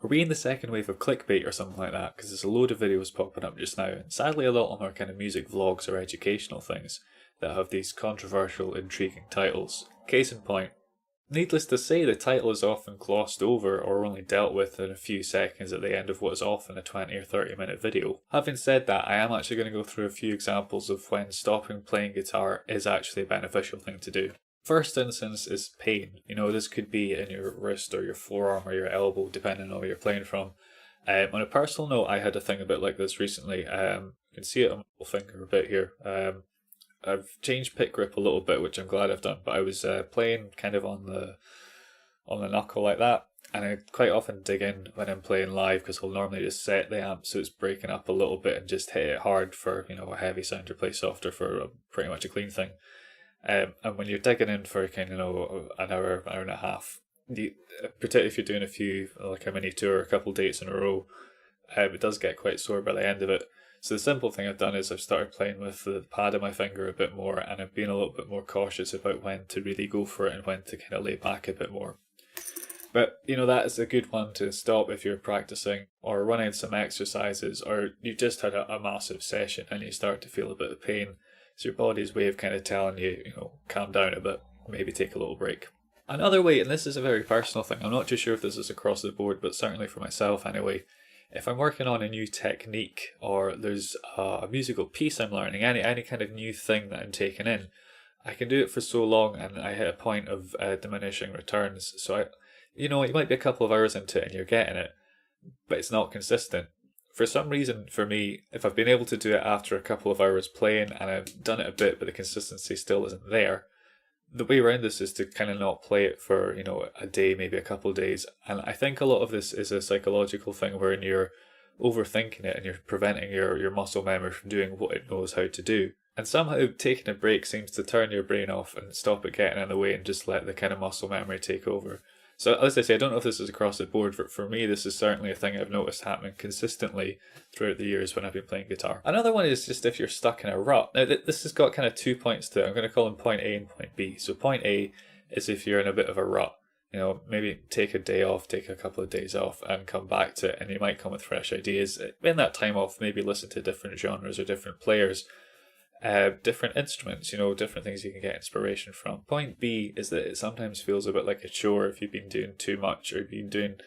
Are we in the second wave of clickbait or something like that? Because there's a load of videos popping up just now, and sadly a lot of them are kind of music vlogs or educational things that have these controversial, intriguing titles. Case in point, needless to say, the title is often glossed over or only dealt with in a few seconds at the end of what is often a 20 or 30 minute video. Having said that, I am actually going to go through a few examples of when stopping playing guitar is actually a beneficial thing to do. First instance is pain. This could be in your wrist or your forearm or your elbow, depending on where you're playing from. On a personal note, I had a thing a bit like this recently. You can see it on my little finger a bit here. I've changed pick grip a little bit, which I'm glad I've done, but I was playing kind of on the knuckle like that, and I quite often dig in when I'm playing live because I'll normally just set the amp so it's breaking up a little bit and just hit it hard for a heavy sound or play softer for pretty much a clean thing. And when you're digging in for an hour and a half, particularly if you're doing a few, like a mini tour, a couple dates in a row, it does get quite sore by the end of it. So the simple thing I've done is I've started playing with the pad of my finger a bit more, and I've been a little bit more cautious about when to really go for it and when to kind of lay back a bit more. But that is a good one to stop if you're practicing or running some exercises, or you just had a massive session and you start to feel a bit of pain. It's your body's way of kind of telling you, calm down a bit, maybe take a little break. Another way, and this is a very personal thing, I'm not too sure if this is across the board, but certainly for myself anyway, if I'm working on a new technique or there's a musical piece I'm learning, any kind of new thing that I'm taking in, I can do it for so long and I hit a point of diminishing returns. So you might be a couple of hours into it and you're getting it, but it's not consistent. For some reason, for me, if I've been able to do it after a couple of hours playing and I've done it a bit but the consistency still isn't there, the way around this is to kind of not play it for, a day, maybe a couple of days. And I think a lot of this is a psychological thing wherein you're overthinking it and you're preventing your muscle memory from doing what it knows how to do. And somehow taking a break seems to turn your brain off and stop it getting in the way and just let the kind of muscle memory take over. So as I say, I don't know if this is across the board, but for me this is certainly a thing I've noticed happening consistently throughout the years when I've been playing guitar. Another one is just if you're stuck in a rut. Now this has got kind of 2 points to it. I'm going to call them point A and point B. So point A is if you're in a bit of a rut. Maybe take a day off, take a couple of days off and come back to it, and you might come with fresh ideas. In that time off, maybe listen to different genres or different players. Different instruments, different things you can get inspiration from. Point B is that it sometimes feels a bit like a chore if you've been doing too much or you've been doing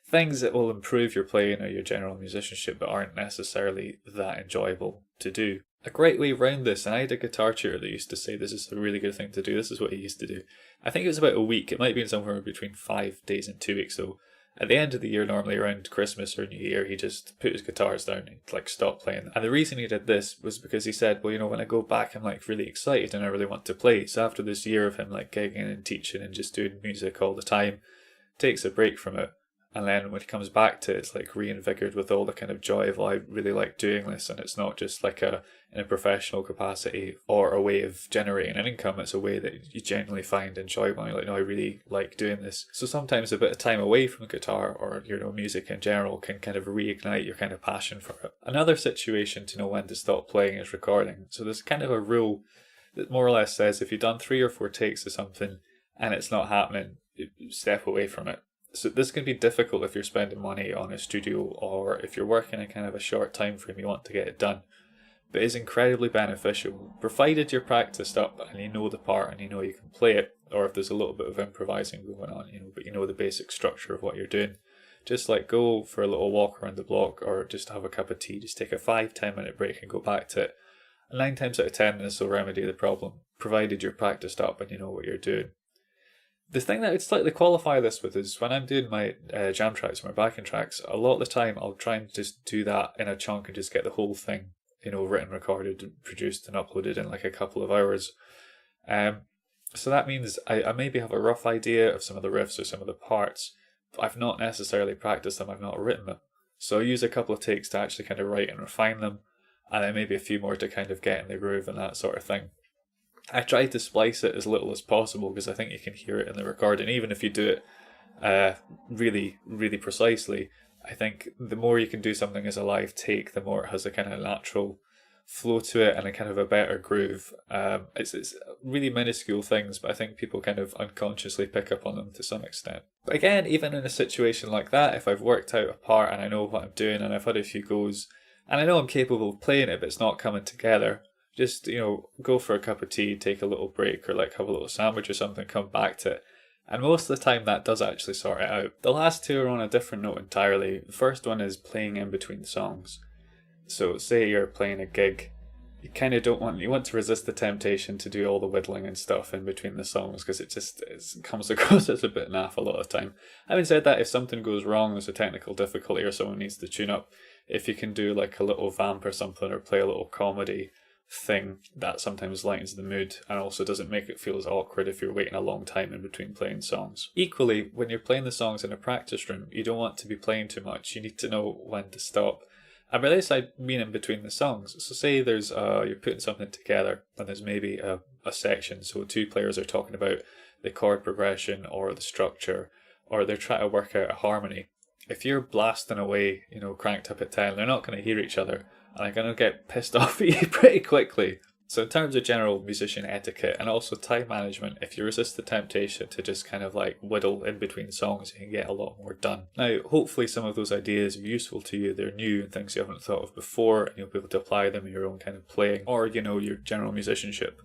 things that will improve your playing or your general musicianship but aren't necessarily that enjoyable to do. A great way around this, and I had a guitar tutor that used to say this is a really good thing to do, this is what he used to do. I think it was about a week, it might have been somewhere between 5 days and 2 weeks, so at the end of the year, normally around Christmas or New Year, he just put his guitars down and stop playing. And the reason he did this was because he said, well, when I go back, I'm really excited and I really want to play. So after this year of him gigging and teaching and just doing music all the time, takes a break from it. And then when he comes back to it, it's reinvigorated with all the kind of joy of, I really like doing this. And it's not just in a professional capacity or a way of generating an income. It's a way that you genuinely find enjoyable. You're no, I really like doing this. So sometimes a bit of time away from guitar or, music in general can kind of reignite your kind of passion for it. Another situation to know when to stop playing is recording. So there's kind of a rule that more or less says if you've done 3 or 4 takes of something and it's not happening, step away from it. So this can be difficult if you're spending money on a studio or if you're working in kind of a short time frame, you want to get it done. But it's incredibly beneficial, provided you're practiced up and you know the part and you can play it, or if there's a little bit of improvising going on, but the basic structure of what you're doing. Just go for a little walk around the block or just have a cup of tea, just take a 5-10 minute break and go back to it. 9 times out of 10 this will remedy the problem, provided you're practiced up and you know what you're doing. The thing that I would slightly qualify this with is when I'm doing my jam tracks, my backing tracks, a lot of the time I'll try and just do that in a chunk and just get the whole thing, written, recorded, and produced and uploaded in a couple of hours. So that means I maybe have a rough idea of some of the riffs or some of the parts, but I've not necessarily practiced them, I've not written them. So I use a couple of takes to actually kind of write and refine them, and then maybe a few more to kind of get in the groove and that sort of thing. I try to splice it as little as possible because I think you can hear it in the recording. Even if you do it really, really precisely, I think the more you can do something as a live take, the more it has a kind of natural flow to it and a kind of a better groove. It's really minuscule things, but I think people kind of unconsciously pick up on them to some extent. But again, even in a situation like that, if I've worked out a part and I know what I'm doing and I've had a few goes and I know I'm capable of playing it, but it's not coming together, just, go for a cup of tea, take a little break, or like have a little sandwich or something, come back to it. And most of the time that does actually sort it out. The last two are on a different note entirely. The first one is playing in between songs. So say you're playing a gig, you kind of you want to resist the temptation to do all the whittling and stuff in between the songs, because it comes across as a bit naff a lot of the time. Having said that, if something goes wrong, there's a technical difficulty or someone needs to tune up, if you can do like a little vamp or something, or play a little comedy thing, that sometimes lightens the mood and also doesn't make it feel as awkward if you're waiting a long time in between playing songs. Equally, when you're playing the songs in a practice room, you don't want to be playing too much. You need to know when to stop. And by this I mean in between the songs. So say there's you're putting something together and there's maybe a section, so two players are talking about the chord progression or the structure, or they're trying to work out a harmony. If you're blasting away, cranked up at 10, they're not going to hear each other and they're going to get pissed off at you pretty quickly. So in terms of general musician etiquette and also time management, if you resist the temptation to just kind of like whittle in between songs, you can get a lot more done. Now, hopefully some of those ideas are useful to you. They're new and things you haven't thought of before, and you'll be able to apply them in your own kind of playing or, your general musicianship.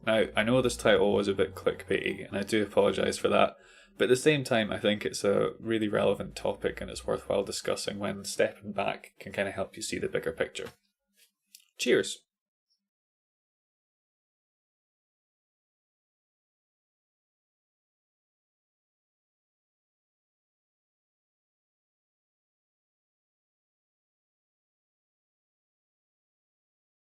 Now, I know this title was a bit clickbaity, and I do apologise for that. But at the same time, I think it's a really relevant topic and it's worthwhile discussing when stepping back can kind of help you see the bigger picture. Cheers!